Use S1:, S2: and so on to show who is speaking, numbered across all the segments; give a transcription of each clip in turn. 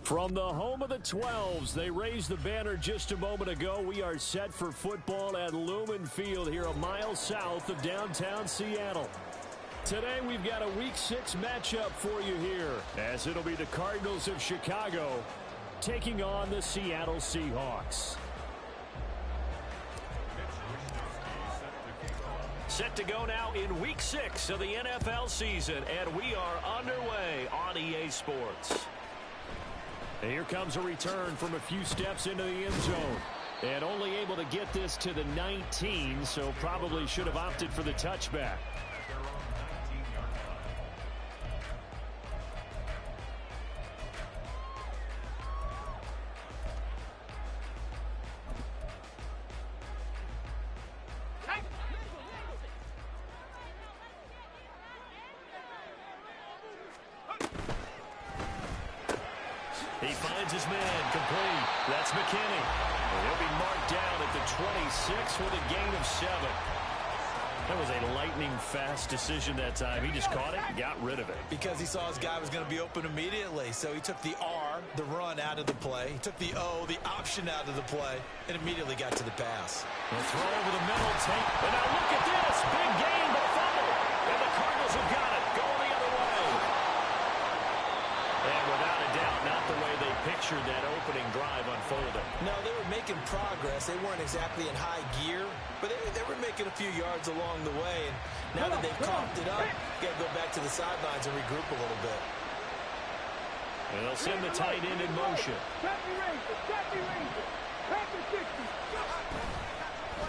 S1: From the home of the 12s, they raised the banner just a moment ago. We are set for football at Lumen Field here a mile south of downtown Seattle. Today we've got a Week 6 matchup for you here, as it'll be the Cardinals of Chicago taking on the Seattle Seahawks. Set to go now in Week 6 of the NFL season, and we are underway on EA Sports. And here comes a return from a few steps into the end zone. And only able to get this to the 19, so probably should have opted for the touchback. He finds his man, complete. That's McKinney. He'll be marked down at the 26 with a gain of 7. That was a lightning-fast decision that time. He just caught it and got rid of it.
S2: Because he saw his guy was going to be open immediately. So he took the R, the run, out of the play. He took the O, the option, out of the play, and immediately got to the pass.
S1: The throw over the middle, and now look at this. Big gain, but a fumble. And the Cardinals have got it. Going the other way. And without a doubt, not the way they pictured that opening drive unfolding.
S2: No, they were making progress. They weren't exactly in high gear, but they were making a few yards along the way. And now that they've coughed it up, you got to go back to the sidelines and regroup a little bit.
S1: And they'll send the tight end in motion.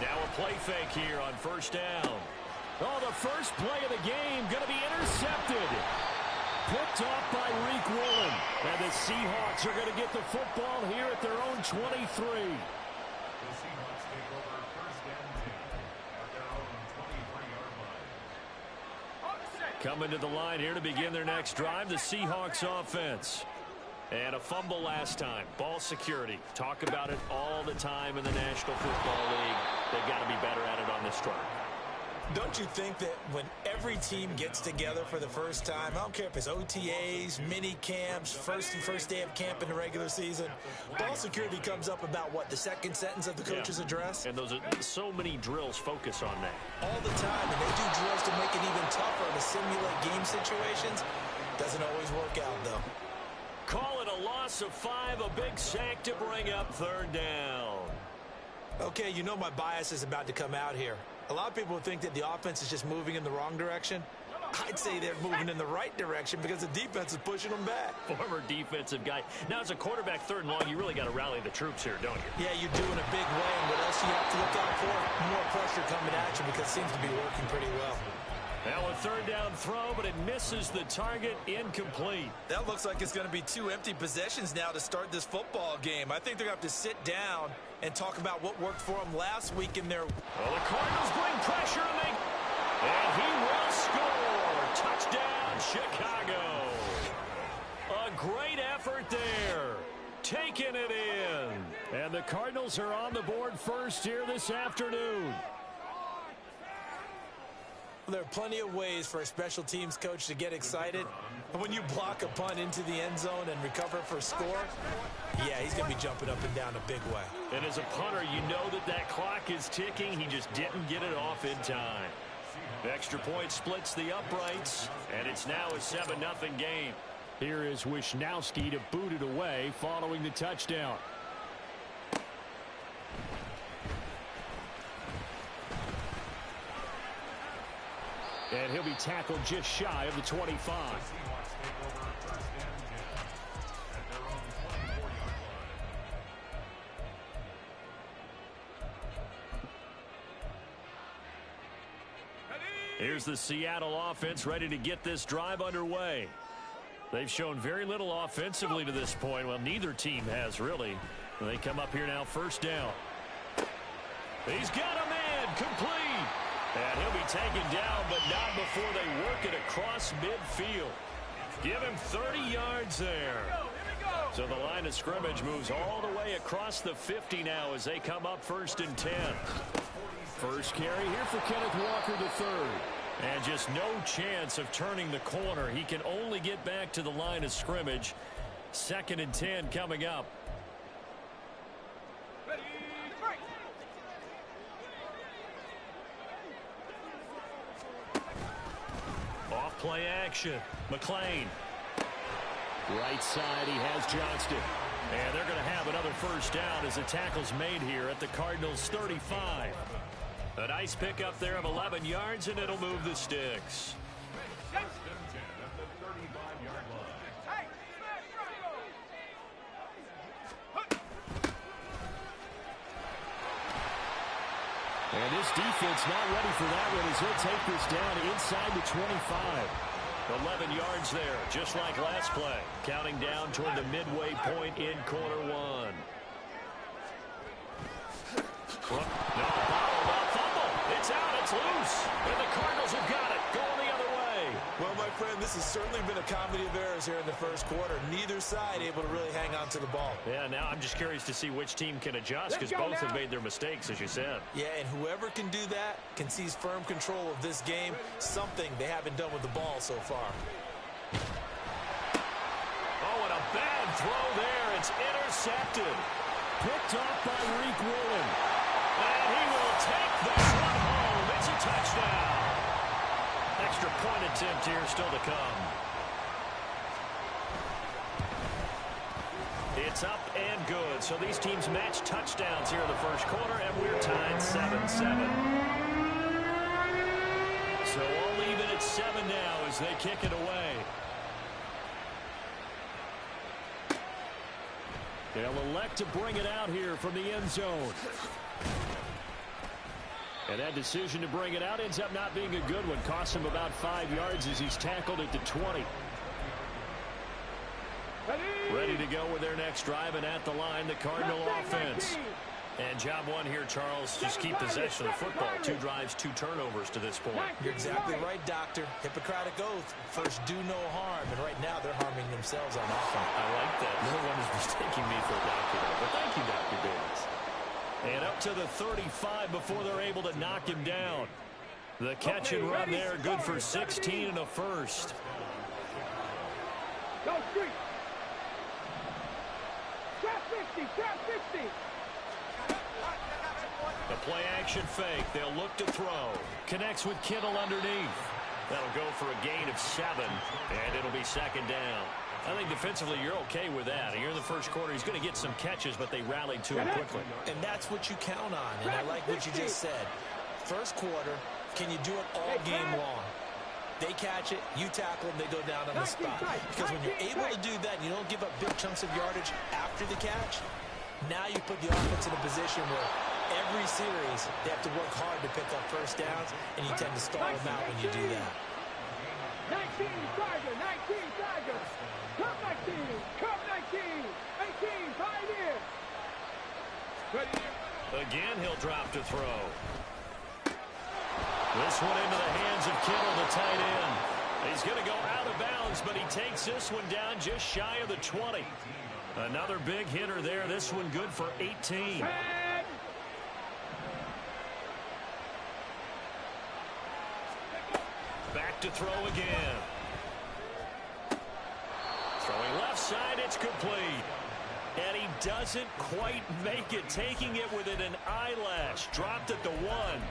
S1: Now a play fake here on first down. Oh, the first play of the game going to be intercepted. Picked off by Reek Woolen. And the Seahawks are going to get the football here at their own 23.
S3: The Seahawks take over first and 10 at their own 23-yard line.
S1: Coming to the line here to begin their next drive, the Seahawks offense. And a fumble last time. Ball security. Talk about it all the time in the National Football League. They've got to be better at it on this drive.
S2: Don't you think that when every team gets together for the first time, I don't care if it's OTAs, mini camps, first day of camp in the regular season, ball security comes up about, what, the second sentence of the coach's address?
S1: And those are so many drills focus on that.
S2: All the time, and they do drills to make it even tougher to simulate game situations. Doesn't always work out, though.
S1: Call it a loss of 5, a big sack to bring up third down.
S2: Okay, you know my bias is about to come out here. A lot of people think that the offense is just moving in the wrong direction. I'd say they're moving in the right direction because the defense is pushing them back.
S1: Former defensive guy. Now, as a quarterback, third and long, you really got to rally the troops here, don't you?
S2: Yeah, you're doing a big way, and what else do you have to look out for? More pressure coming at you because it seems to be working pretty well.
S1: Now a third down throw, but it misses the target, incomplete.
S2: That looks like it's going to be 2 empty possessions now to start this football game. I think they're going to have to sit down and talk about what worked for them last week in their...
S1: Well, the Cardinals bring pressure, and he will score. Touchdown, Chicago. A great effort there. Taking it in. And the Cardinals are on the board first here this afternoon.
S2: There are plenty of ways for a special teams coach to get excited. And when you block a punt into the end zone and recover for a score, yeah, he's going to be jumping up and down a big way.
S1: And as a punter, you know that clock is ticking. He just didn't get it off in time. The extra point splits the uprights, and it's now a 7-0 game. Here is Wisnowski to boot it away following the touchdown. And he'll be tackled just shy of the 25. Here's the Seattle offense ready to get this drive underway. They've shown very little offensively to this point. Well, neither team has really. They come up here now first down. He's got a man, complete. And he'll be taken down, but not before they work it across midfield. Give him 30 yards there. So the line of scrimmage moves all the way across the 50 now as they come up first and 10. First carry here for Kenneth Walker III. And just no chance of turning the corner. He can only get back to the line of scrimmage. 2nd and 10 coming up. Off play action. McLean. Right side, he has Johnston. And they're going to have another first down as the tackle's made here at the Cardinals' 35. A nice pickup there of 11 yards, and it'll move the sticks. And this defense not ready for that one as he'll take this down inside the 25. 11 yards there, just like last play. Counting down toward the midway point in quarter one. No, fumble. It's out, it's loose. And the Cardinals have got it, going the other way.
S2: Well, my friend, this has certainly been a comedy of errors here in the first quarter. Neither side able to really hang on to the ball.
S1: Yeah, now I'm just curious to see which team can adjust because both have made their mistakes, as you said.
S2: Yeah, and whoever can do that can seize firm control of this game, something they haven't done with the ball so far.
S1: Oh, and a bad throw there. It's intercepted. Picked off by Reek Woolen. And he will take this one home. It's a touchdown. Extra point attempt here still to come. It's up and good. So these teams match touchdowns here in the first quarter, and we're tied 7-7. So all even at 7 now as they kick it away. They'll elect to bring it out here from the end zone. And that decision to bring it out ends up not being a good one. Costs him about 5 yards as he's tackled at the 20. Ready to go with their next drive, and at the line, the Cardinal offense. And job one here, Charles, just keep possession of the football. 2 drives, 2 turnovers to this point.
S2: You're exactly right, Doctor. Hippocratic oath. First, do no harm. And right now, they're harming themselves on offense.
S1: I like that. No one is mistaking me for a doctor. But thank you, Dr. Davis. And up to the 35 before they're able to knock him down. The catch and run there, good for 16 and a first.
S4: Go street. Trap 50, trap 50.
S1: The play action fake. They'll look to throw. Connects with Kittle underneath. That'll go for a gain of 7, and it'll be 2nd down. I think defensively you're okay with that. Here in the first quarter, he's going to get some catches, but they rallied to him quickly.
S2: And that's what you count on, and I like what you just said. First quarter, can you do it all game long? They catch it, you tackle them, they go down on the spot. Because when you're able to do that and you don't give up big chunks of yardage after the catch, now you put the offense in a position where every series they have to work hard to pick up first downs, and you tend to stall them out when you do that.
S4: 19 Tiger, 19 Tiger. Come 19, come 19, 18, Pioneer.
S1: Again, he'll drop to throw. This one into the hands of Kittle, the tight end. He's going to go out of bounds, but he takes this one down just shy of the 20. Another big hitter there. This one good for 18. Back to throw again. Throwing left side, it's complete. And he doesn't quite make it, taking it within an eyelash. Dropped at the 1.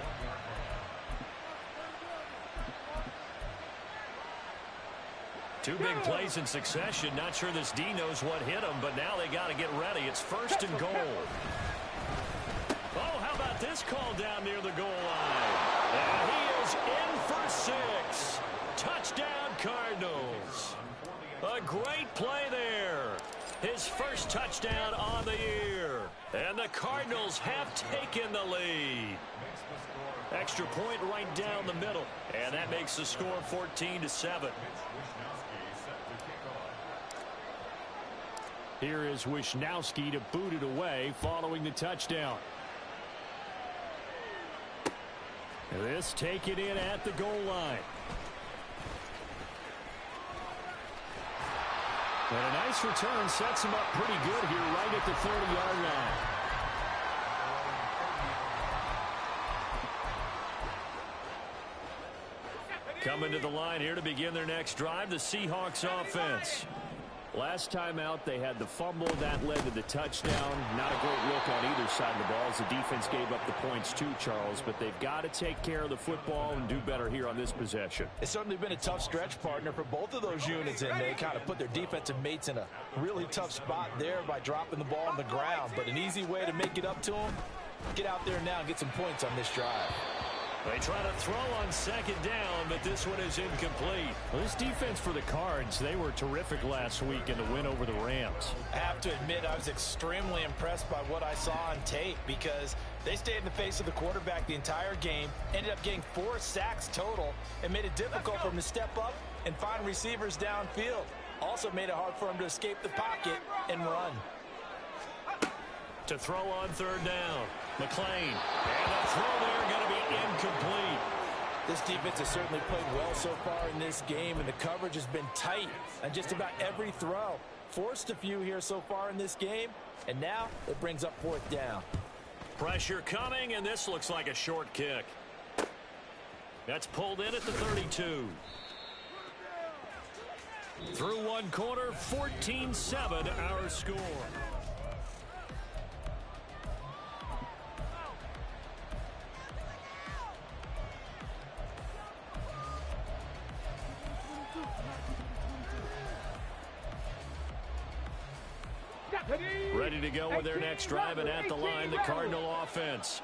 S1: Two big plays in succession. Not sure this D knows what hit him, but now they got to get ready. It's 1st and goal. Oh, how about this call down near the goal line? And he is in for 6. Touchdown, Cardinals. A great play there. His first touchdown on the year. And the Cardinals have taken the lead. Extra point right down the middle. And that makes the score 14-7. Here is Wisnowski to boot it away following the touchdown. This taken in at the goal line. And a nice return sets him up pretty good here right at the 30-yard line. Coming to the line here to begin their next drive, the Seahawks offense. Last time out, they had the fumble. That led to the touchdown. Not a great look on either side of the ball as the defense gave up the points too, Charles. But they've got to take care of the football and do better here on this possession.
S2: It's certainly been a tough stretch, partner, for both of those units, and they kind of put their defensive mates in a really tough spot there by dropping the ball on the ground. But an easy way to make it up to them, get out there now and get some points on this drive.
S1: They try to throw on second down, but this one is incomplete. Well, this defense for the Cards, they were terrific last week in the win over the Rams.
S2: I have to admit, I was extremely impressed by what I saw on tape because they stayed in the face of the quarterback the entire game, ended up getting 4 sacks total, and made it difficult for him to step up and find receivers downfield. Also made it hard for him to escape the pocket and run.
S1: To throw on third down, McClain. And the throw there going to be incomplete.
S2: This defense has certainly played well so far in this game, and the coverage has been tight on just about every throw. Forced a few here so far in this game, and now it brings up fourth down.
S1: Pressure coming, and this looks like a short kick. That's pulled in at the 32. Through one quarter, 14-7 our score. Ready to go with their next drive, and at the line, the Cardinal offense.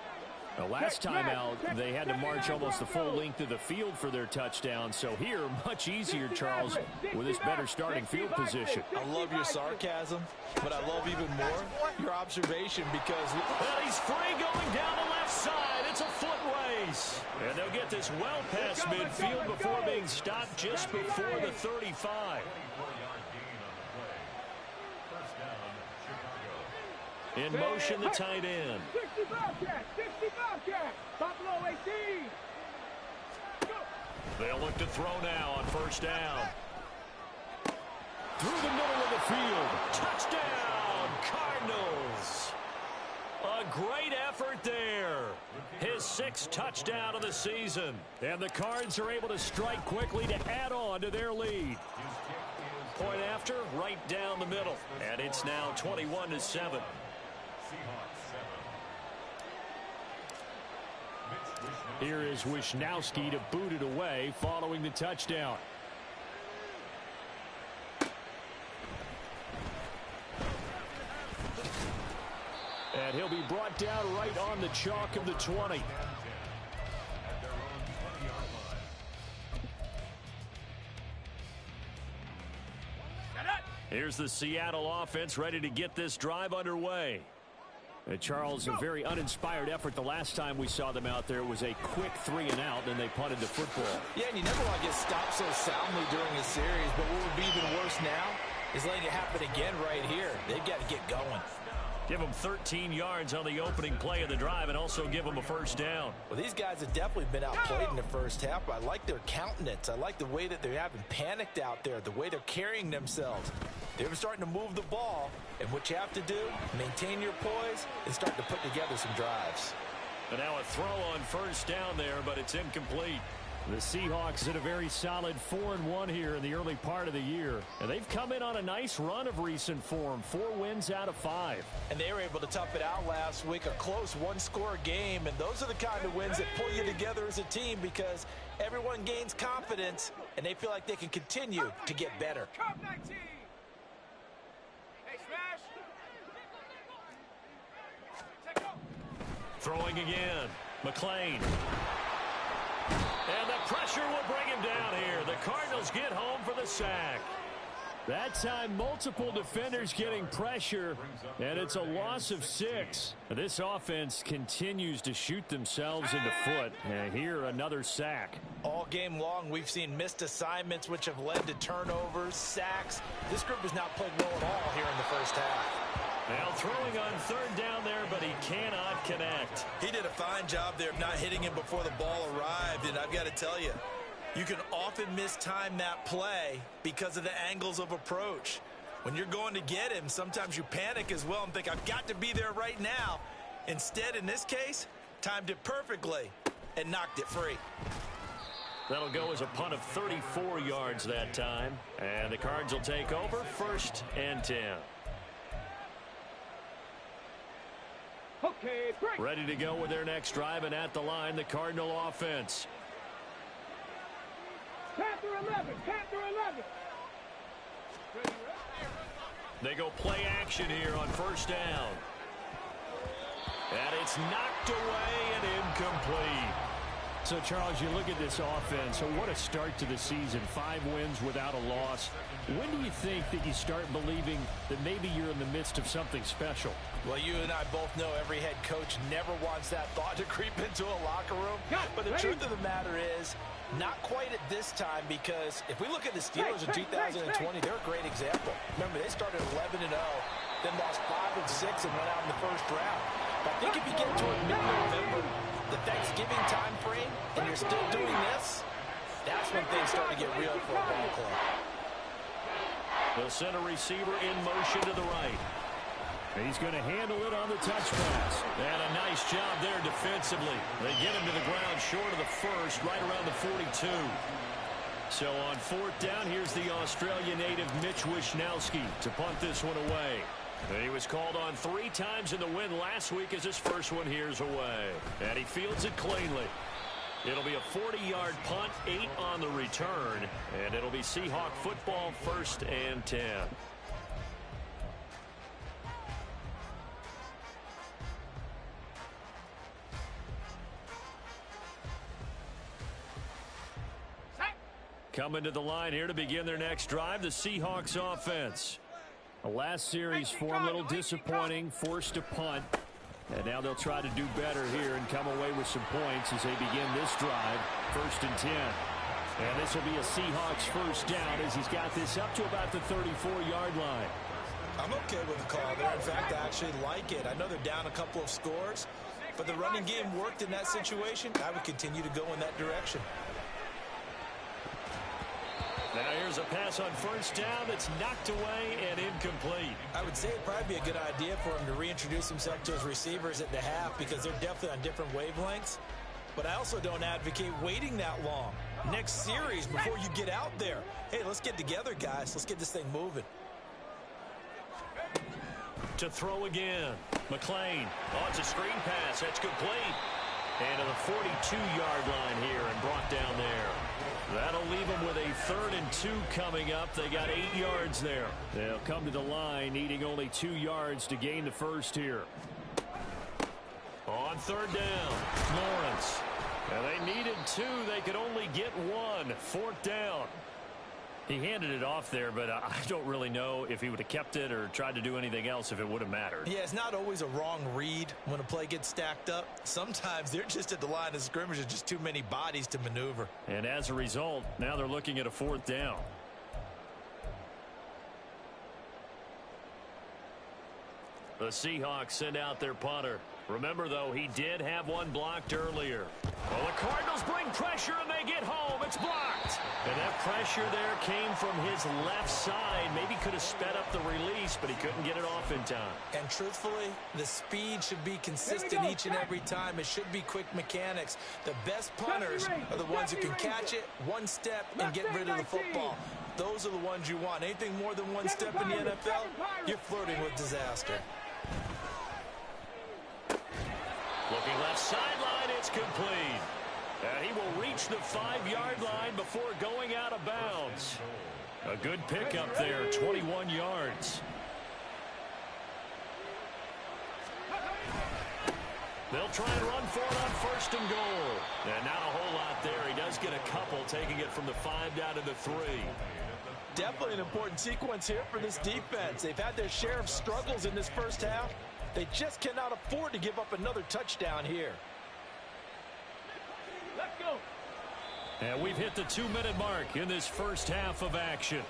S1: Now, last time out, they had to march almost the full length of the field for their touchdown. So here, much easier, Charles, with this better starting field position.
S2: I love your sarcasm, but I love even more your observation because...
S1: Well, he's free going down the left side. It's a foot race. And they'll get this well past midfield before being stopped just before the 35. In motion, the tight end.
S4: 60 Bobcat, 60 Bobcat, Buffalo 18.
S1: They'll look to throw now on first down. Through the middle of the field. Touchdown, Cardinals. A great effort there. His 6th touchdown of the season. And the Cards are able to strike quickly to add on to their lead. Point after, right down the middle. And it's now 21-7. Here is Wisnowski to boot it away following the touchdown. And he'll be brought down right on the chalk of the 20. Here's the Seattle offense ready to get this drive underway. Charles, a very uninspired effort the last time we saw them out there. It was a quick 3 and out, and they punted the football.
S2: Yeah, and you never want to get stopped so soundly during a series, but what would be even worse now is letting it happen again right here. They've got to get going.
S1: Give them 13 yards on the opening play of the drive and also give them a first down.
S2: Well, these guys have definitely been outplayed in the first half. I like their countenance. I like the way that they haven't panicked out there, the way they're carrying themselves. They're starting to move the ball, and what you have to do, maintain your poise and start to put together some drives.
S1: And now a throw on first down there, but it's incomplete. The Seahawks at a very solid 4-1 here in the early part of the year. And they've come in on a nice run of recent form. 4 wins out of 5.
S2: And they were able to tough it out last week, a close one-score game. And those are the kind of wins that pull you together as a team because everyone gains confidence and they feel like they can continue to get better.
S1: Throwing again. McClain. And the pressure will bring him down here. The Cardinals get home for the sack. That time, multiple defenders getting pressure, and it's a loss of 6. This offense continues to shoot themselves in the foot. And here, another sack.
S2: All game long, we've seen missed assignments, which have led to turnovers, sacks. This group has not played well at all here in the first half.
S1: Now throwing on third down there, but he cannot connect.
S2: He did a fine job there of not hitting him before the ball arrived, and I've got to tell you, you can often mistime that play because of the angles of approach. When you're going to get him, sometimes you panic as well and think, I've got to be there right now. Instead, in this case, timed it perfectly and knocked it free.
S1: That'll go as a punt of 34 yards that time. And the Cards will take over 1st and 10.
S4: Okay, break.
S1: Ready to go with their next drive, and at the line, the Cardinal offense.
S4: Panther 11, Panther 11.
S1: They go play action here on 1st down. And it's knocked away and incomplete.
S5: So, Charles, you look at this offense, so what a start to the season. 5 wins without a loss. When do you think that you start believing that maybe you're in the midst of something special?
S2: Well, you and I both know every head coach never wants that thought to creep into a locker room. But the truth of the matter is, not quite at this time, because if we look at the Steelers in 2020, they're a great example. Remember, they started 11-0, then lost 5 and 6 and went out in the 1st round. But I think if you get toward mid-November, the Thanksgiving time frame, and you're still doing this, that's when things start to get real for a ball club.
S1: They'll send a receiver in motion to the right.
S5: He's going to handle it on the touch pass.
S1: And a nice job there defensively. They get him to the ground short of the 1st, right around the 42. So on 4th down, here's the Australian native Mitch Wishnowski to punt this one away. He was called on 3 times in the win last week as his first one here's away. And he fields it cleanly. It'll be a 40-yard punt, 8 on the return. And it'll be Seahawk football 1st and 10. Coming to the line here to begin their next drive, the Seahawks offense.
S5: The last series for him, a little disappointing, forced to punt. And now they'll try to do better here and come away with some points as they begin this drive, 1st and 10. And this will be a Seahawks 1st down as he's got this up to about the 34-yard line.
S2: I'm okay with the call there. In fact, I actually like it. I know they're down a couple of scores, but the running game worked in that situation. I would continue to go in that direction.
S1: Now here's a pass on 1st down that's knocked away and incomplete.
S2: I would say it'd probably be a good idea for him to reintroduce himself to his receivers at the half because they're definitely on different wavelengths. But I also don't advocate waiting that long. Next series before you get out there. Hey, let's get together, guys. Let's get this thing moving.
S1: To throw again. McLean. Oh, it's a screen pass. That's complete. And to the 42-yard line here and brought down there. That'll leave them with a 3rd and 2 coming up. They got 8 yards there.
S5: They'll come to the line, needing only 2 yards to gain the 1st here.
S1: On 3rd down, Lawrence. And they needed 2. They could only get 1. 4th down. He handed it off there, but I don't really know if he would have kept it or tried to do anything else if it would have mattered.
S2: Yeah, it's not always a wrong read when a play gets stacked up. Sometimes they're just at the line of scrimmage with just too many bodies to maneuver.
S1: And as a result, now they're looking at a 4th down. The Seahawks send out their punter. Remember, though, he did have one blocked earlier. Well, the Cardinals bring pressure, and they get home. It's blocked. And that pressure there came from his left side. Maybe could have sped up the release, but he couldn't get it off in time.
S2: And truthfully, the speed should be consistent each and every time. It should be quick mechanics. The best punters are the ones who can catch it, one step, and get rid of the football. Those are the ones you want. Anything more than one step in the NFL, you're flirting with disaster.
S1: Looking left sideline, it's complete. And he will reach the 5-yard line before going out of bounds. A good pickup there, 21 yards. They'll try and run for it on 1st and goal. And not a whole lot there. He does get a couple, taking it from the 5 down to the 3.
S2: Definitely an important sequence here for this defense. They've had their share of struggles in this 1st half. They just cannot afford to give up another touchdown here.
S4: Let's go.
S1: And we've hit the 2-minute mark in this 1st half of action.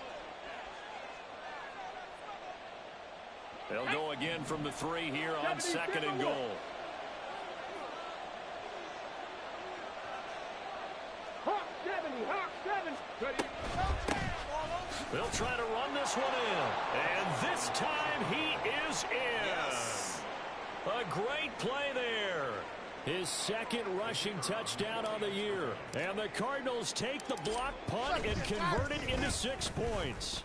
S1: They'll go again from the 3 here on 2nd and goal.
S4: Hawk 70, Hawk 7. Ready.
S1: They'll try to run this one in. And this time he is in.
S2: Yes.
S1: A great play there.
S5: His second rushing touchdown on the year. And the Cardinals take the block punt and convert it into 6 points.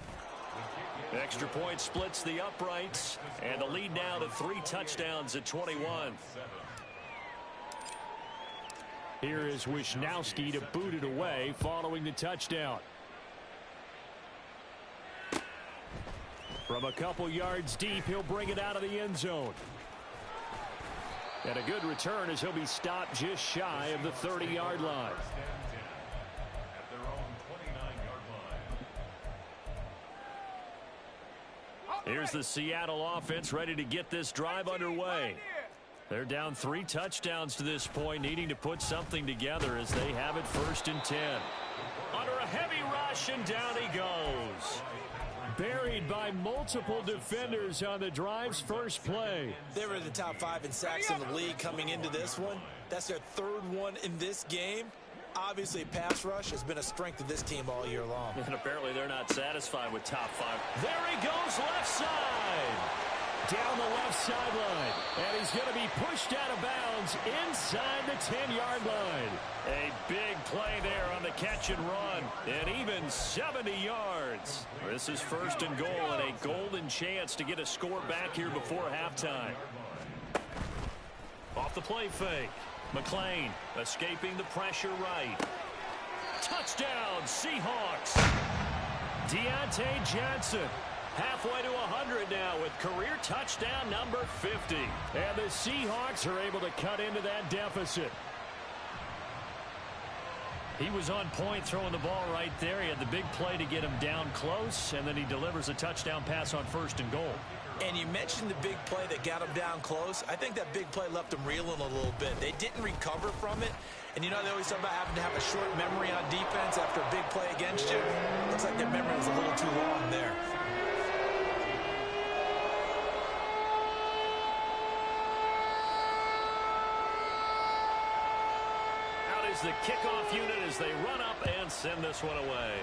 S1: Extra point splits the uprights, and the lead now to 3 touchdowns at 21.
S5: Here is Wisnowski to boot it away following the touchdown. From a couple yards deep, he'll bring it out of the end zone. And a good return as he'll be stopped just shy of the 30-yard line.
S3: At their own 29-yard line.
S1: Here's the Seattle offense ready to get this drive underway. They're down 3 touchdowns to this point, needing to put something together as they have it 1st and 10. Under a heavy rush, and down he goes.
S5: Buried by multiple defenders on the drive's first play.
S2: They were in the top 5 in sacks in the league coming into this one. That's their 3rd one in this game. Obviously, pass rush has been a strength of this team all year long.
S1: And apparently they're not satisfied with top 5. There he goes, left side.
S5: Down the left sideline. And he's going to be pushed out of bounds inside the 10-yard line.
S1: A big play there on the catch and run. And even 70 yards. This is 1st and goal and a golden chance to get a score back here before halftime. Off the play fake. McLean escaping the pressure right. Touchdown, Seahawks. Deontay Johnson. Halfway to 100 now with career touchdown number 50.
S5: And the Seahawks are able to cut into that deficit.
S1: He was on point throwing the ball right there. He had the big play to get him down close, and then he delivers a touchdown pass on 1st and goal.
S2: And you mentioned the big play that got him down close. I think that big play left him reeling a little bit. They didn't recover from it. And you know they always talk about having to have a short memory on defense after a big play against you. Looks like their memory was a little too long there.
S1: The kickoff unit as they run up and send this one away.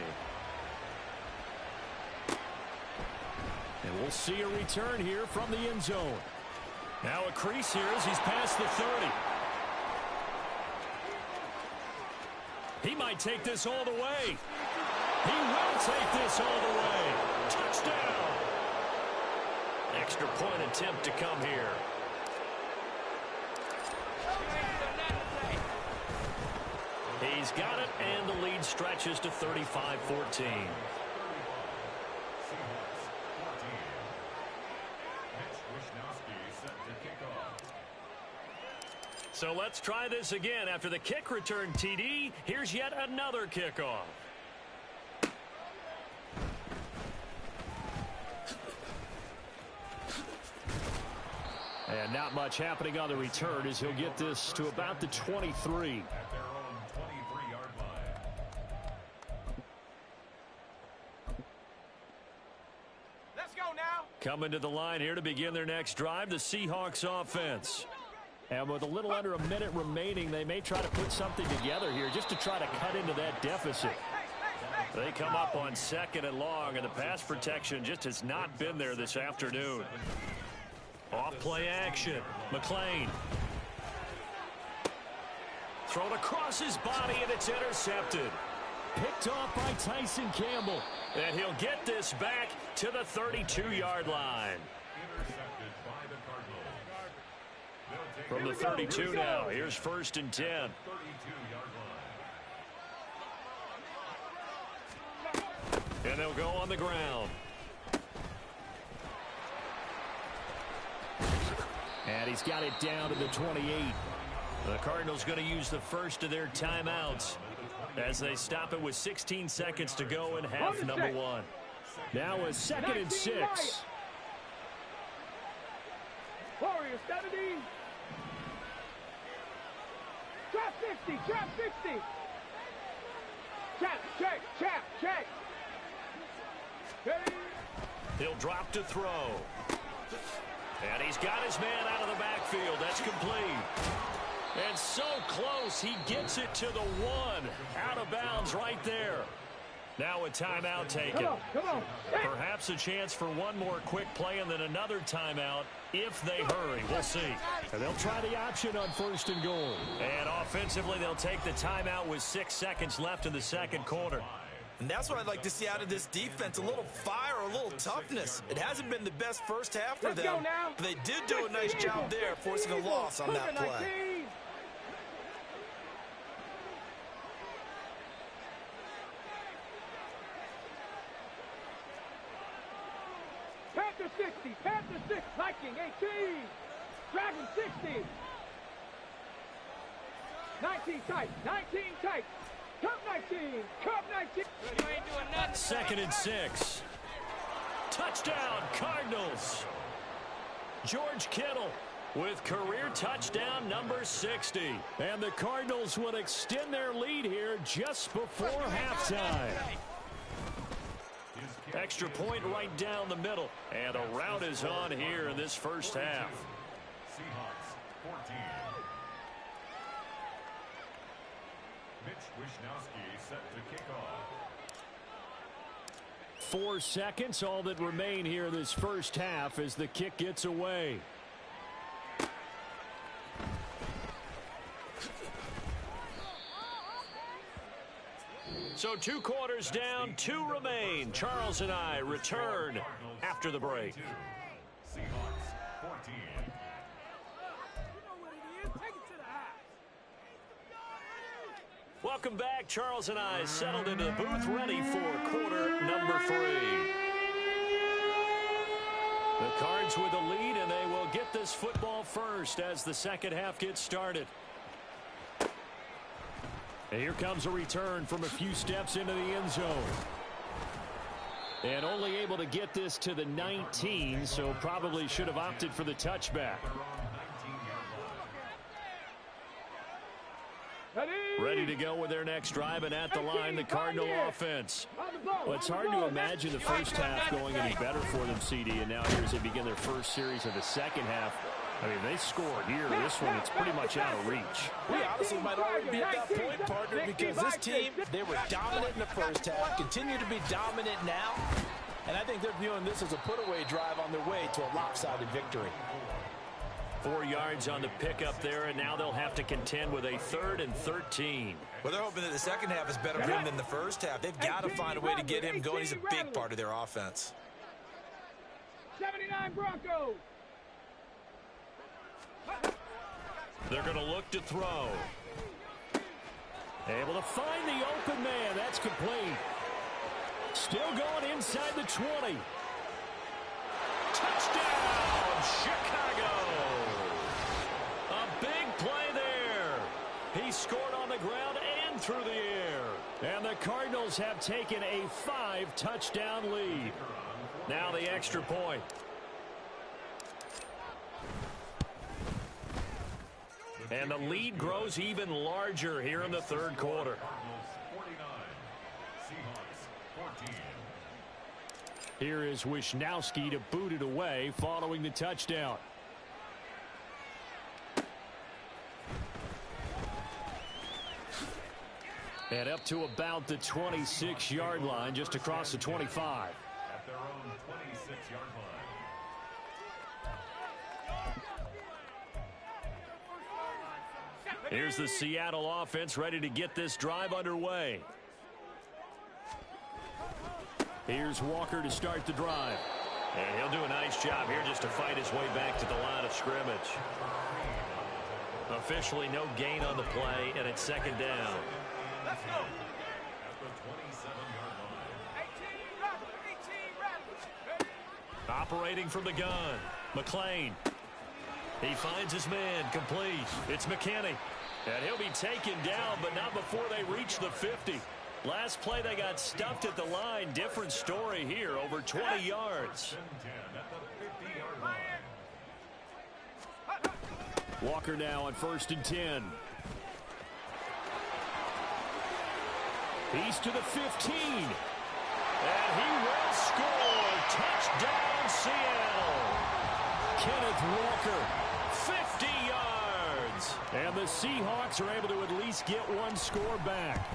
S5: And we'll see a return here from the end zone.
S1: Now a crease here as he's past the 30. He might take this all the way. He will take this all the way. Touchdown. Extra point attempt to come here. He's got it, and the lead stretches to 35-14. So let's try this again. After the kick return TD, here's yet another kickoff.
S5: And not much happening on the return as he'll get this to about the 23.
S1: Coming to the line here to begin their next drive, the Seahawks offense.
S5: And with a little under a minute remaining, they may try to put something together here just to try to cut into that deficit.
S1: They come up on 2nd and long, and the pass protection just has not been there this afternoon. Off play action. McLean. Thrown across his body, and it's intercepted.
S5: Picked off by Tyson Campbell.
S1: And he'll get this back to the 32-yard line. From the 32 now, here's 1st and 10. And they'll go on the ground.
S5: And he's got it down to the 28.
S1: The Cardinals going to use the first of their timeouts as they stop it with 16 seconds to go in half number 1.
S5: Now a 2nd and 6.
S4: Warriors 70. Trap 50, trap 50. Trap, check, trap, check. Ready?
S1: He'll drop to throw. And he's got his man out of the backfield. That's complete. And so close, he gets it to the 1. Out of bounds right there. Now a timeout taken.
S4: Come on.
S1: Perhaps a chance for one more quick play and then another timeout if they hurry. We'll see.
S5: And they'll try the option on 1st and goal.
S1: And offensively, they'll take the timeout with 6 seconds left in the second quarter.
S2: And that's what I'd like to see out of this defense, a little fire, a little toughness. It hasn't been the best first half for them, but they did do a nice job there, forcing a loss on that play.
S4: Panther 60, Panther 6, Viking 18, Dragon 60. 19 tight, Cup 19, Cup 19. You ain't doing nothing.
S1: 2nd and 6. Touchdown, Cardinals. George Kittle with career touchdown number 60.
S5: And the Cardinals will extend their lead here just before halftime.
S1: Extra point right down the middle. And a rout is on here in this first half.
S3: Seahawks 14. Mitch Wishnowsky set to kick off.
S5: 4 seconds, all that remain here this first half as the kick gets away.
S1: So 2 quarters down, 2 remain. Charles and I return after the break.
S3: Seahawks 14.
S1: Welcome back. Charles and I settled into the booth, ready for quarter number 3. The Cards with the lead, and they will get this football first as the second half gets started.
S5: And here comes a return from a few steps into the end zone. And only able to get this to the 19, so probably should have opted for the touchback.
S1: Ready to go with their next drive, and at the line, the Cardinal offense.
S5: Well, it's hard to imagine the first half going any better for them, CD, and now here as they begin their first series of the second half. I mean, they score here. This one, it's pretty much out of reach.
S2: We honestly might already be at that point, partner, because this team, they were dominant in the first half, continue to be dominant now, and I think they're viewing this as a put-away drive on their way to a lopsided victory.
S1: 4 yards on the pickup there, and now they'll have to contend with a 3rd and 13.
S2: Well, they're hoping that the second half is better for him than the first half. They've got to find a way to get him going. He's a big part of their offense.
S4: 79 Broncos.
S1: They're going to look to throw.
S5: Able to find the open man. That's complete. Still going inside the 20.
S1: Touchdown, Chicago. A big play there. He scored on the ground and through the air.
S5: And the Cardinals have taken a 5-touchdown lead.
S1: Now the extra point. And the lead grows even larger here in the third quarter.
S3: 49. Seahawks 14.
S5: Here is Wishnowsky to boot it away following the touchdown. And up to about the 26-yard line, just across the 25.
S3: At their own 26-yard line.
S1: Here's the Seattle offense ready to get this drive underway.
S5: Here's Walker to start the drive.
S1: And he'll do a nice job here just to fight his way back to the line of scrimmage. Officially no gain on the play, and it's second down.
S3: At the 27-yard line.
S1: Operating from the gun, McLean. He finds his man, complete. It's McKinney. And he'll be taken down, but not before they reach the 50. Last play, they got stuffed at the line. Different story here, over 20 yards.
S3: At the 50-yard line.
S5: Walker now on 1st and 10. He's to the 15.
S1: And he will score. Touchdown, Seattle.
S5: Kenneth Walker.
S1: 50 yards.
S5: And the Seahawks are able to at least get one score back.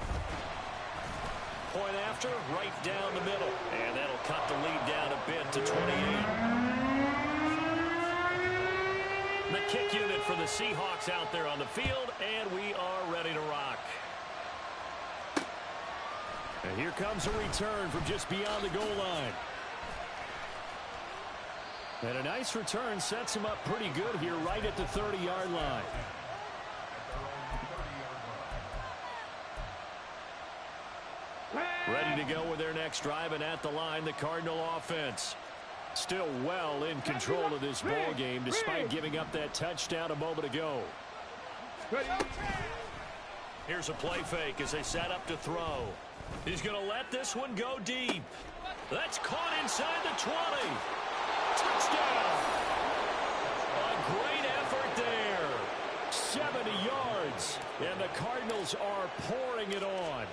S1: point after, right down the middle. And that'll cut the lead down a bit to 28. The kick unit for the Seahawks out there on the field, and we are ready to rock. And here comes a return from just beyond the goal line. And a nice return sets him up pretty good here right at the 30-yard line. Ready to go with their next drive, and at the line, the Cardinal offense. Still well in control of this ball game despite giving up that touchdown a moment ago. Here's a play fake as they set up to throw. He's going to let this one go deep. That's caught inside the 20. Touchdown! A great effort there. 70 yards, and the Cardinals are pouring it on.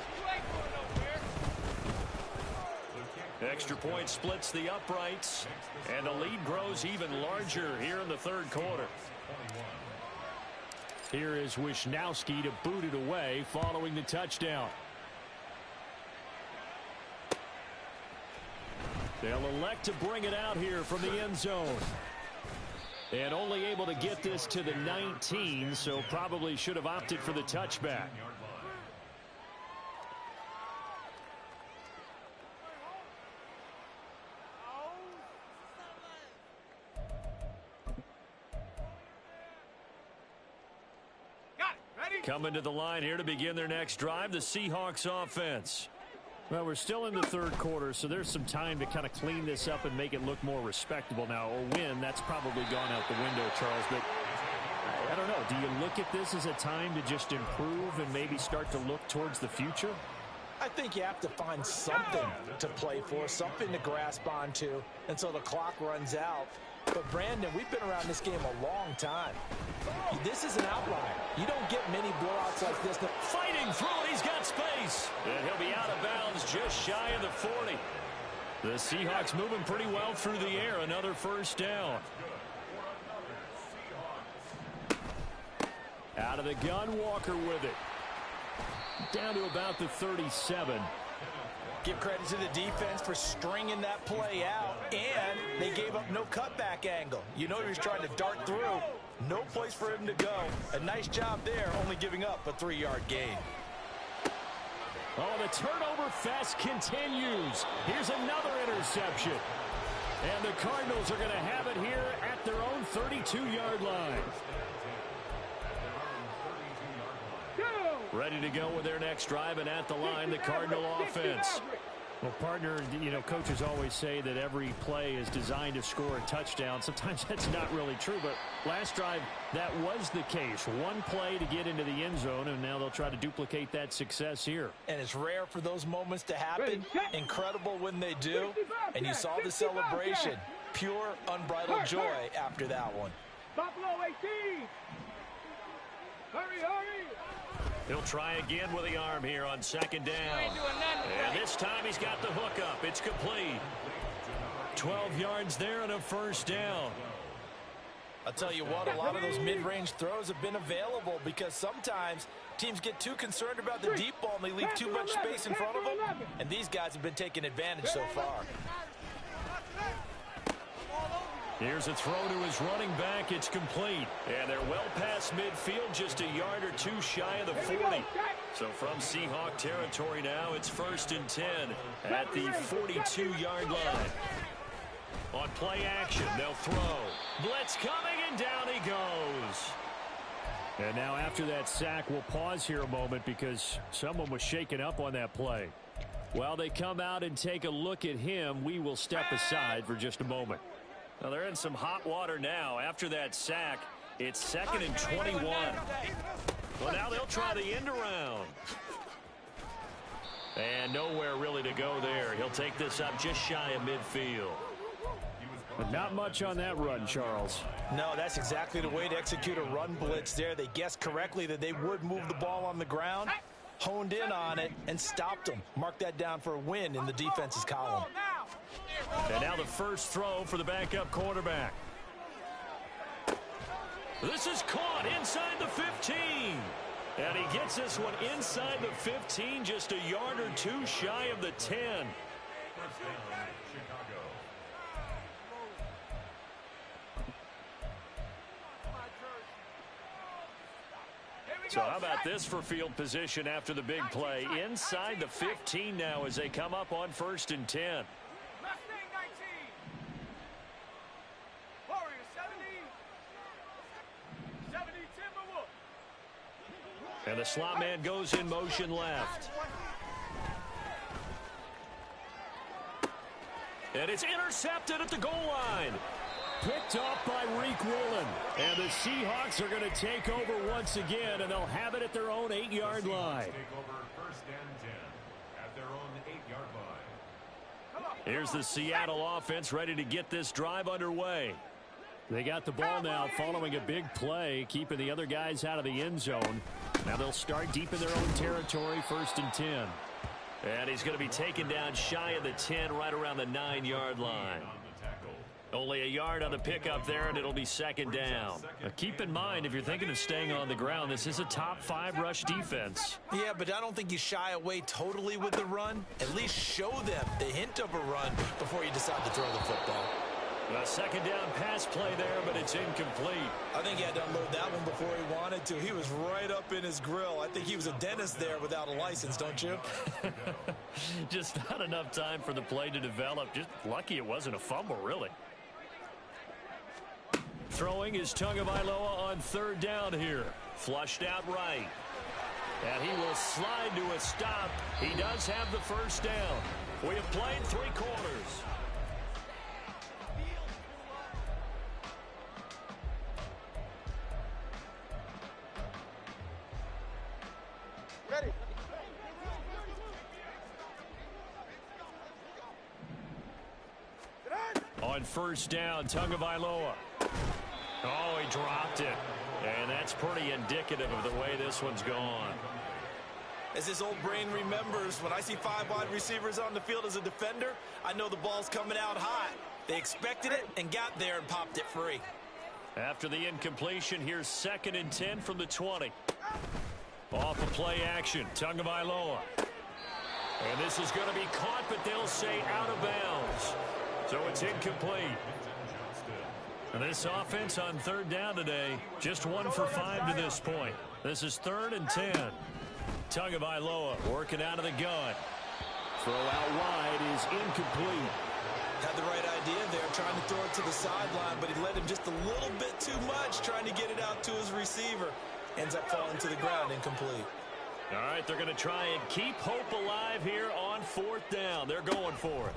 S1: Extra point splits the uprights, and the lead grows even larger here in the third quarter. Here is Wisnowski to boot it away following the touchdown. They'll elect to bring it out here from the end zone. And only able to get this to the 19, so probably should have opted for the touchback. Coming to the line here to begin their next drive, the Seahawks offense. Well, we're still in the third quarter, so there's some time to kind of clean this up and make it look more respectable now. A win, that's probably gone out the window, Charles, but I don't know. Do you look at this as a time to just improve and maybe start to look towards the future?
S2: I think you have to find something to play for, something to grasp onto until the clock runs out. But, Brandon, we've been around this game a long time. This is an outlier. You don't get many blowouts like this.
S1: Fighting through it, he's got space. And he'll be out of bounds just shy of the 40. The Seahawks moving pretty well through the air. Another first down. Out of the gun, Walker with it. Down to about the 37.
S2: Give credit to the defense for stringing that play out, and they gave up no cutback angle. You know he was trying to dart through. No place for him to go. A nice job there, only giving up a 3-yard gain.
S1: Oh, the turnover fest continues. Here's another interception. And the Cardinals are going to have it here at their own 32-yard line. Ready to go with their next drive, and at the line, the Cardinal offense. Well, partner, you know, coaches always say that every play is designed to score a touchdown. Sometimes that's not really true, but last drive, that was the case. One play to get into the end zone, and now they'll try to duplicate that success here.
S2: And it's rare for those moments to happen. Incredible when they do. And you saw the celebration. Pure, unbridled joy after that one.
S4: Buffalo 18. Hurry, hurry.
S1: He'll try again with the arm here on second down. And this time he's got the hook up. It's complete. 12 yards there and a first down.
S2: I'll tell you what, a lot of those mid-range throws have been available because sometimes teams get too concerned about the deep ball and they leave too much space in front of them. And these guys have been taking advantage so far.
S1: Here's a throw to his running back. It's complete. And they're well past midfield, just a yard or two shy of the 40. So from Seahawk territory now, it's 1st and 10 at the 42-yard line. On play action, they'll throw. Blitz coming, and down he goes. And now after that sack, we'll pause here a moment because someone was shaken up on that play. While they come out and take a look at him, we will step aside for just a moment. Now they're in some hot water now. After that sack, it's 2nd and 21. Well, now they'll try the end around. And nowhere really to go there. He'll take this up just shy of midfield. But not much on that run, Charles.
S2: No, that's exactly the way to execute a run blitz there. They guessed correctly that they would move the ball on the ground, honed in on it, and stopped them. Mark that down for a win in the defense's column.
S1: And now the first throw for the backup quarterback. This is caught inside the 15. And he gets this one inside the 15, just a yard or two shy of the 10.
S3: First down, Chicago.
S1: So how about this for field position after the big play? Inside the 15 now as they come up on 1st and 10. And the slot man goes in motion left. And it's intercepted at the goal line.
S5: Picked off by Reek Woolen. And the Seahawks are going to take over once again, and they'll have it at their own 8-yard line.
S3: Take over 1st and 10 at their own 8-yard line.
S1: Here's the Seattle offense ready to get this drive underway.
S5: They got the ball now following a big play, keeping the other guys out of the end zone. Now they'll start deep in their own territory, 1st and 10.
S1: And he's going to be taken down shy of the 10, right around the 9-yard line. Only a yard on the pickup there, and it'll be 2nd down. Now keep in mind, if you're thinking of staying on the ground, this is a top 5 rush defense.
S2: Yeah, but I don't think you shy away totally with the run. At least show them the hint of a run before you decide to throw the football.
S1: A 2nd down pass play there, but it's incomplete.
S2: I think he had to unload that one before he wanted to. He was right up in his grill. I think he was a dentist there without a license, don't you?
S1: Just not enough time for the play to develop. Just lucky it wasn't a fumble, really. Throwing is Tagovailoa on 3rd down here. Flushed out right. And he will slide to a stop. He does have the 1st down. We have played 3 quarters.
S4: Ready.
S1: On 1st down, Tagovailoa. Oh, he dropped it. And that's pretty indicative of the way this one's gone.
S2: As his old brain remembers, when I see 5 wide receivers on the field as a defender, I know the ball's coming out hot. They expected it and got there and popped it free.
S1: After the incompletion, here's 2nd and 10 from the 20. Off of play action, Tagovailoa. And this is going to be caught, but they'll say out of bounds. So it's incomplete. And this offense on 3rd down today, just 1 for 5 to this point. This is 3rd and 10. Tagovailoa working out of the gun.
S5: Throw out wide is incomplete.
S2: Had the right idea there, trying to throw it to the sideline, but he led him just a little bit too much, trying to get it out to his receiver. Ends up falling to the ground, incomplete.
S1: All right, they're going to try and keep hope alive here on 4th down. They're going for it.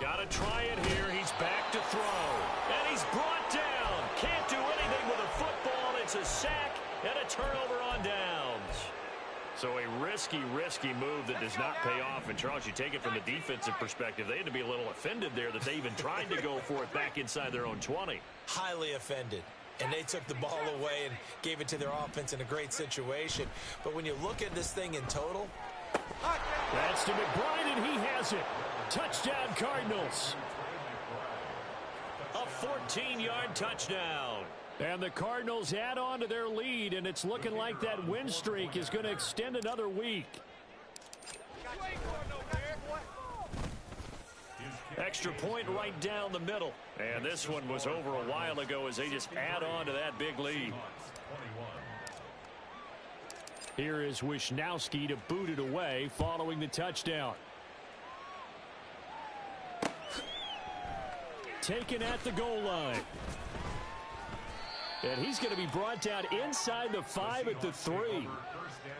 S1: Got to try it here. He's back to throw. And he's brought down. Can't do anything with a football. It's a sack and a turnover on downs. So a risky move that does not pay off. And, Charles, you take it from the defensive perspective. They had to be a little offended there that they even tried to go for it back inside their own 20.
S2: Highly offended. And they took the ball away and gave it to their offense in a great situation. But when you look at this thing in total.
S5: That's to McBride, and he has it. Touchdown, Cardinals.
S1: A 14-yard touchdown.
S5: And the Cardinals add on to their lead, and it's looking like that win streak is going to extend another week.
S1: Extra point right down the middle. And this one was over a while ago as they just add on to that big lead.
S5: Here is Wisnowski to boot it away following the touchdown. Taken at the goal line. And he's going to be brought down inside the 5 at the 3.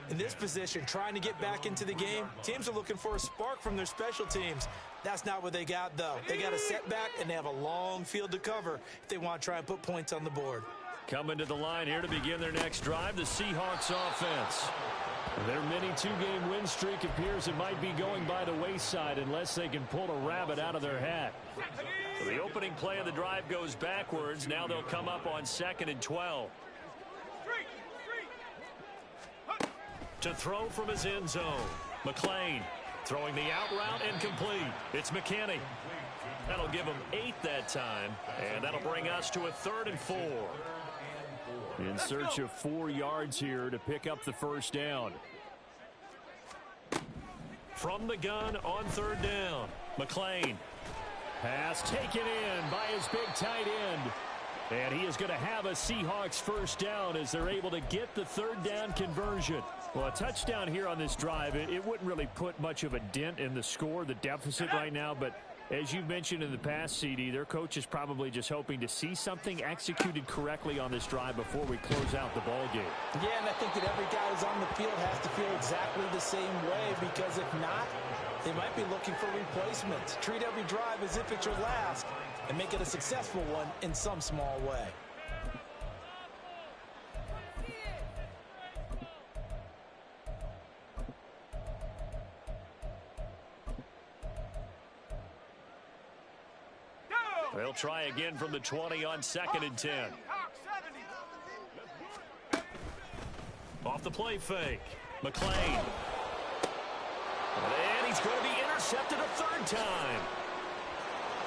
S2: In this position, trying to get back into the game, teams are looking for a spark from their special teams. That's not what they got, though. They got a setback, and they have a long field to cover if they want to try and put points on the board.
S1: Coming to the line here to begin their next drive, the Seahawks offense.
S5: Their mini 2-game win streak appears it might be going by the wayside unless they can pull a rabbit out of their hat.
S1: So the opening play of the drive goes backwards. Now they'll come up on 2nd and 12. To throw from his end zone. McClain throwing the out route incomplete. It's McKinney. That'll give him 8 that time. And that'll bring us to a 3rd and 4.
S5: In search of 4 yards here to pick up the first down.
S1: From the gun on third down, McLean.
S5: Pass taken in by his big tight end. And he is going to have a Seahawks first down as they're able to get the third down conversion. Well, a touchdown here on this drive, it wouldn't really put much of a dent in the score, the deficit right now, but as you've mentioned in the past, CD, their coach is probably just hoping to see something executed correctly on this drive before we close out the ball game.
S2: Yeah, and I think that every guy who's on the field has to feel exactly the same way, because if not, they might be looking for replacements. Treat every drive as if it's your last and make it a successful one in some small way.
S1: They'll try again from the 20 on 2nd and 10. Off the play fake. McLean. And he's going to be intercepted a third time.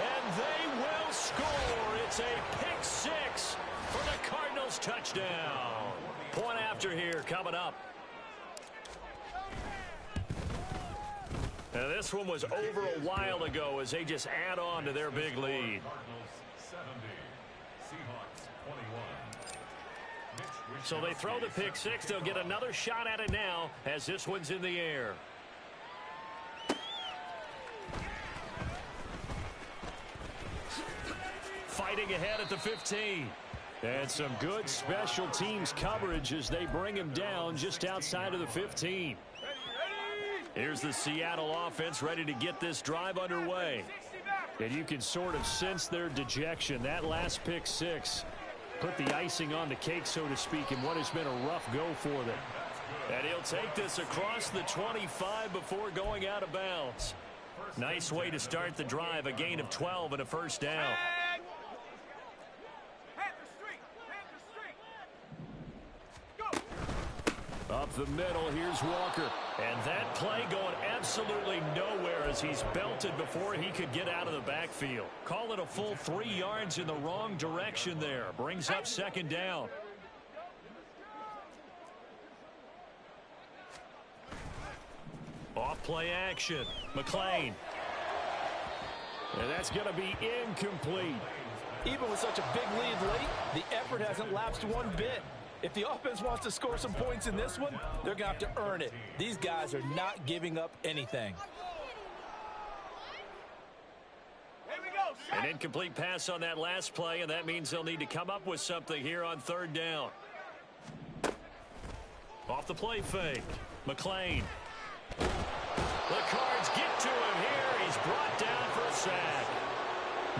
S1: And they will score. It's a pick six for the Cardinals touchdown. Point after here coming up. And this one was over a while ago as they just add on to their big lead. So they throw the pick six. They'll get another shot at it now as this one's in the air. Fighting ahead at the 15.
S5: And some good special teams coverage as they bring him down just outside of the 15.
S1: Here's the Seattle offense ready to get this drive underway.
S5: And you can sort of sense their dejection. That last pick six put the icing on the cake, so to speak, in what has been a rough go for them.
S1: And he'll take this across the 25 before going out of bounds. Nice way to start the drive, a gain of 12 and a first down.
S5: Up the middle, here's Walker.
S1: And that play going absolutely nowhere as he's belted before he could get out of the backfield. Call it a full 3 yards in the wrong direction there. Brings up second down. Off play action. McLean.
S5: And that's going to be incomplete.
S6: Even with such a big lead late, the effort hasn't lapsed one bit. If the offense wants to score some points in this one, they're going to have to earn it. These guys are not giving up anything.
S1: An incomplete pass on that last play, and that means they'll need to come up with something here on third down. Off the play fake. McLean. The Cards get to him here. He's brought down for a sack.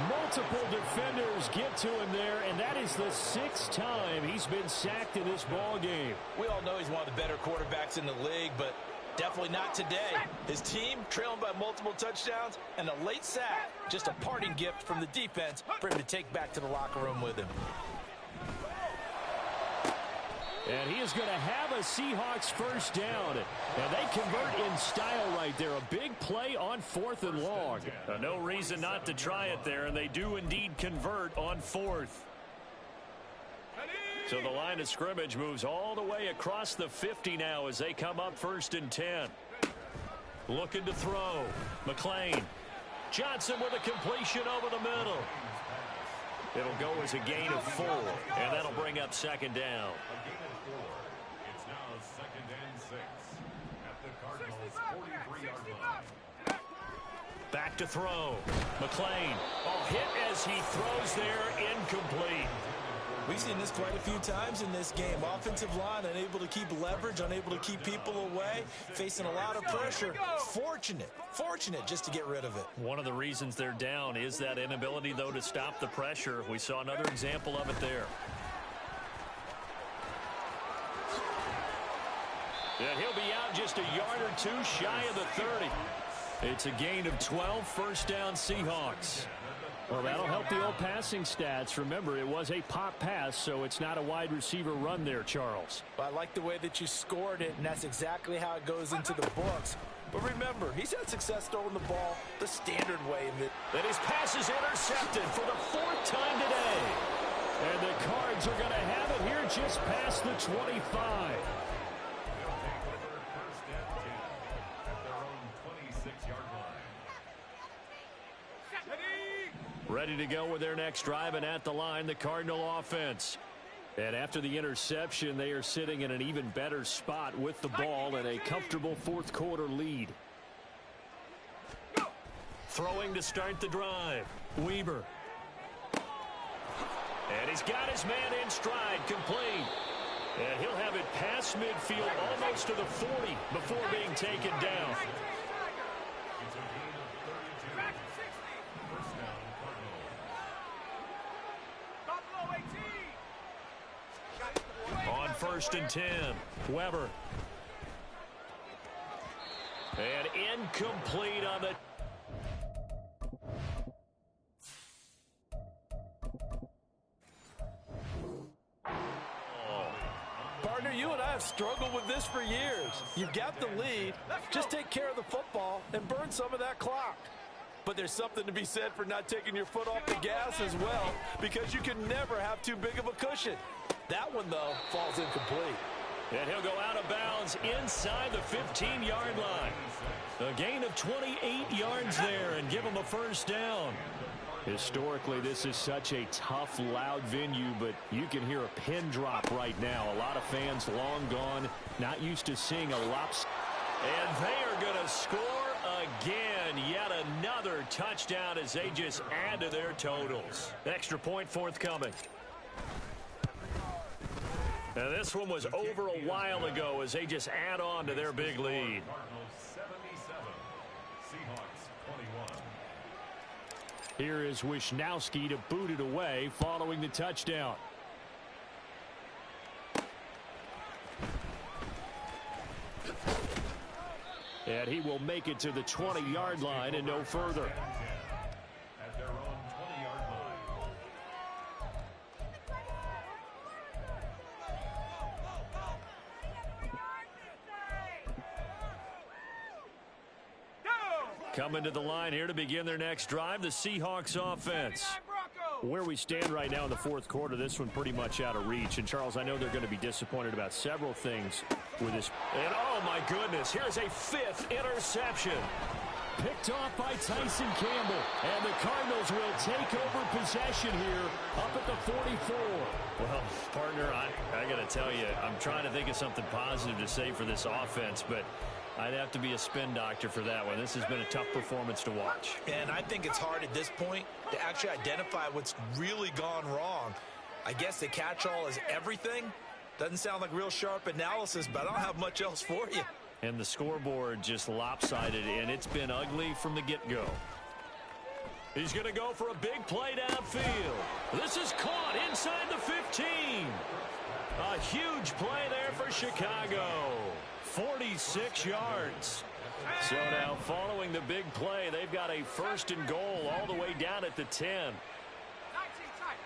S5: Multiple defenders get to him there, and that is the 6th time he's been sacked in this ball game.
S6: We all know he's one of the better quarterbacks in the league, but definitely not today. His team trailing by multiple touchdowns and a late sack. Just a parting gift from the defense for him to take back to the locker room with him.
S5: And he is going to have a Seahawks first down. And they convert in style right there. A big play on 4th and long.
S1: No reason not to try it there, and they do indeed convert on 4th. So the line of scrimmage moves all the way across the 50 now as they come up 1st and 10. Looking to throw. McLean. Johnson with a completion over the middle. It'll go as a gain of 4, and that'll bring up second down.
S3: It's now 2nd and 6 at the Cardinals' 43-yard line.
S1: Back to throw. McLean. Oh, hit as he throws there, incomplete.
S2: We've seen this quite a few times in this game. Offensive line unable to keep leverage, unable to keep people away, facing a lot of pressure. Fortunate just to get rid of it.
S1: One of the reasons they're down is that inability, though, to stop the pressure. We saw another example of it there. And he'll be out just a yard or two shy of the 30. It's a gain of 12, first down Seahawks.
S5: Well, that'll help the old passing stats. Remember, it was a pop pass, so it's not a wide receiver run there, Charles.
S6: Well, I like the way that you scored it, and that's exactly how it goes into the books. But remember, he's had success throwing the ball the standard way.
S1: And his pass is intercepted for the 4th time today.
S5: And the Cards are going to have it here just past the 25. Ready to go with their next drive, and at the line, the Cardinal offense. And after the interception, they are sitting in an even better spot with the ball and a comfortable fourth quarter lead.
S1: Throwing to start the drive. Weaver. And he's got his man in stride, complete. And he'll have it past midfield almost to the 40 before being taken down. On 1st and 10, Weber. And incomplete on the...
S6: Partner, you and I have struggled with this for years. You've got the lead. Just take care of the football and burn some of that clock. But there's something to be said for not taking your foot off the gas as well, because you can never have too big of a cushion. That one, though, falls incomplete.
S1: And he'll go out of bounds inside the 15-yard line. A gain of 28 yards there and give him a first down.
S5: Historically, this is such a tough, loud venue, but you can hear a pin drop right now. A lot of fans long gone, not used to seeing a lops.
S1: And they are going to score again. Yet another touchdown as they just add to their totals. Extra point forthcoming. Now this one was over a while ago as they just add on to their big lead.
S5: Here is Wisnowski to boot it away following the touchdown. And he will make it to the 20-yard line and no further.
S3: At their own 20-yard line.
S1: Coming to the line here to begin their next drive, the Seahawks offense.
S5: Where we stand right now in the fourth quarter, this one pretty much out of reach. And, Charles, I know they're going to be disappointed about several things with this.
S1: And, oh, my goodness, here's a 5th interception.
S5: Picked off by Tyson Campbell. And the Cardinals will take over possession here up at the 44.
S1: Well, partner, I got to tell you, I'm trying to think of something positive to say for this offense, but I'd have to be a spin doctor for that one. This has been a tough performance to watch.
S2: And I think it's hard at this point to actually identify what's really gone wrong. I guess the catch-all is everything. Doesn't sound like real sharp analysis, but I don't have much else for you.
S1: And the scoreboard just lopsided, and it's been ugly from the get-go. He's going to go for a big play downfield. This is caught inside the 15. A huge play there for Chicago. 46 yards. So now following the big play, they've got a 1st and goal all the way down at the 10.
S4: 19 tight.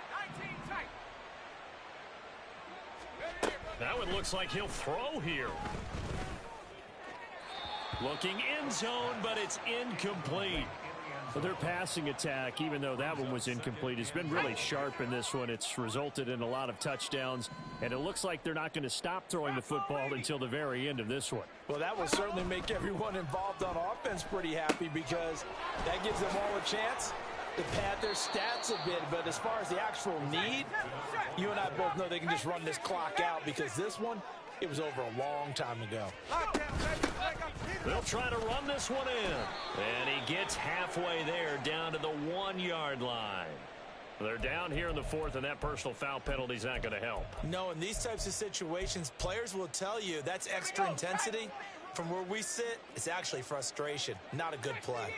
S1: That one looks like he'll throw here. Looking end zone, but it's incomplete.
S5: Well, their passing attack, even though that one was incomplete, has been really sharp in this one. It's resulted in a lot of touchdowns, and it looks like they're not going to stop throwing the football until the very end of this one.
S6: Well, that will certainly make everyone involved on offense pretty happy, because that gives them all a chance to pad their stats a bit. But as far as the actual need, you and I both know they can just run this clock out, because this one, it was over a long time ago.
S1: They'll try to run this one in. And he gets halfway there, down to the 1-yard line. They're down here in the 4th, and that personal foul penalty is not going to help.
S2: No, in these types of situations, players will tell you that's extra intensity. From where we sit, it's actually frustration, not a good play.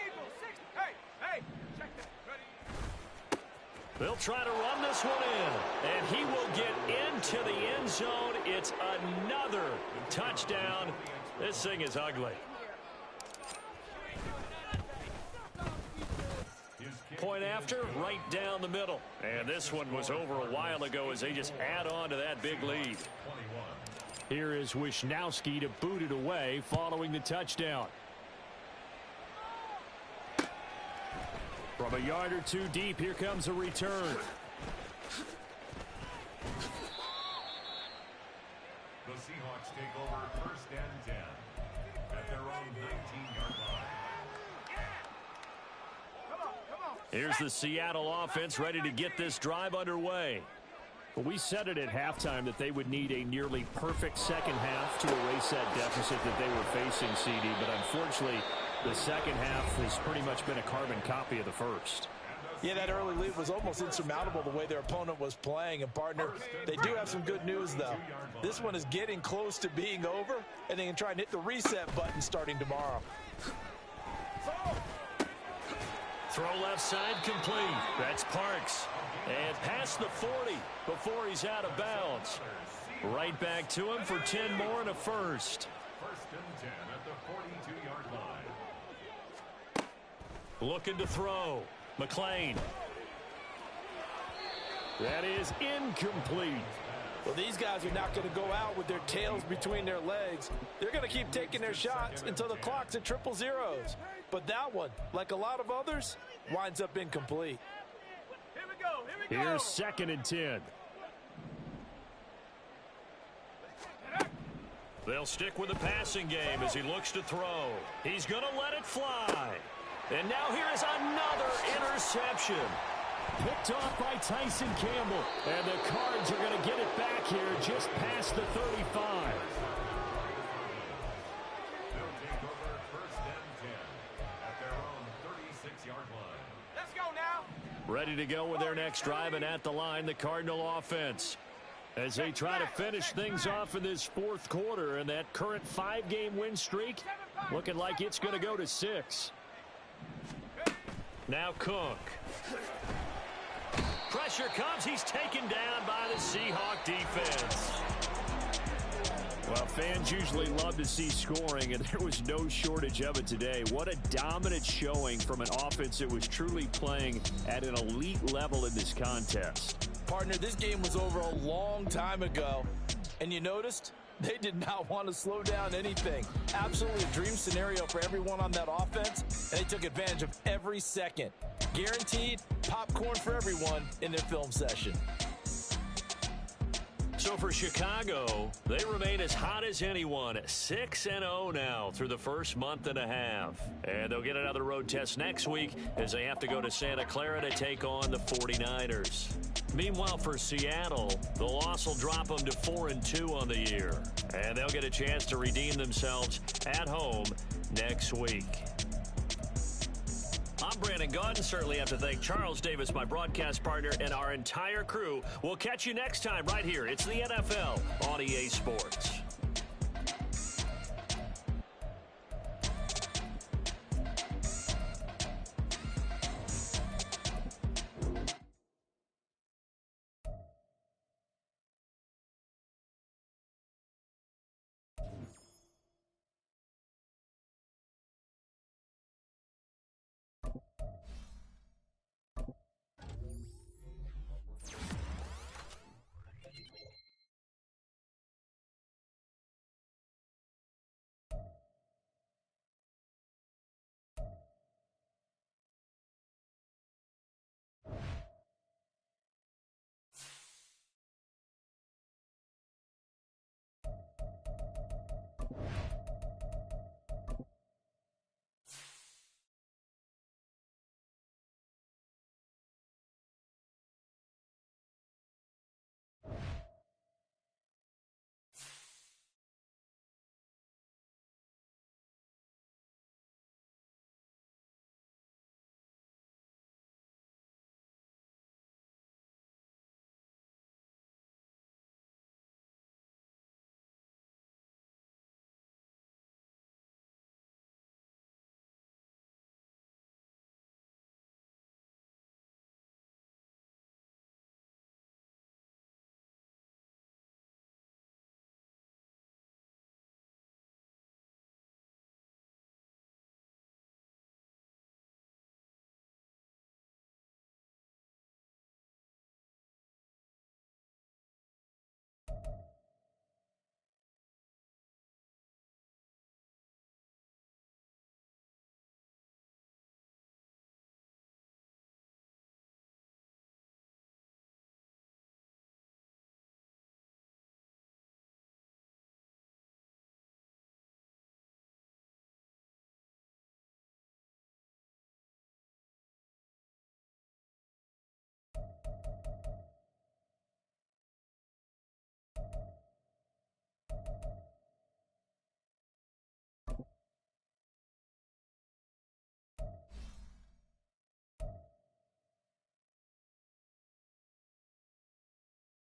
S1: They'll try to run this one in, and he will get into the end zone. It's another touchdown. This thing is ugly. Point after, right down the middle. And this one was over a while ago as they just add on to that big lead.
S5: Here is Wisnowski to boot it away following the touchdown. From a yard or two deep, here comes a return.
S3: Seahawks take over 1st and 10 at their own 19-yard line.
S1: Here's the Seattle offense ready to get this drive underway.
S5: Well, we said it at halftime that they would need a nearly perfect second half to erase that deficit that they were facing, CD. But unfortunately, the second half has pretty much been a carbon copy of the first.
S6: Yeah, that early lead was almost insurmountable the way their opponent was playing. And, partner, they do have some good news, though. This one is getting close to being over, and they can try and hit the reset button starting tomorrow.
S1: Throw left side complete. That's Parks. And past the 40 before he's out of bounds. Right back to him for 10 more and a first.
S3: 1st and 10 at the 42-yard line.
S1: Looking to throw. McLean. That is incomplete.
S6: Well, these guys are not going to go out with their tails between their legs. They're going to keep taking their shots until the clock's at 0-0s. But that one, like a lot of others, winds up incomplete.
S1: Here's 2nd and 10. They'll stick with the passing game as he looks to throw. He's going to let it fly. And now here is another interception. Picked off by Tyson Campbell. And the Cards are going to get it back here just past the 35.
S3: They'll take over 1st and 10 at their own 36-yard line.
S4: Let's go now.
S1: Ready to go with their next drive, and at the line, the Cardinal offense. As they try to finish things off in this 4th quarter, and that current 5-game win streak looking like it's going to go to 6. Now Cook. Pressure comes. He's taken down by the Seahawk defense. Well, fans usually love to see scoring, and there was no shortage of it today. What a dominant showing from an offense that was truly playing at an elite level in this contest.
S6: Partner, this game was over a long time ago, and you noticed they did not want to slow down anything. Absolutely a dream scenario for everyone on that offense, and they took advantage of every second. Guaranteed popcorn for everyone in their film session.
S1: So for Chicago, they remain as hot as anyone, 6-0 now through the first month and a half. And they'll get another road test next week as they have to go to Santa Clara to take on the 49ers. Meanwhile, for Seattle, the loss will drop them to 4-2 on the year. And they'll get a chance to redeem themselves at home next week. I'm Brandon Gaudin. Certainly have to thank Charles Davis, my broadcast partner, and our entire crew. We'll catch you next time right here. It's the NFL on EA Sports.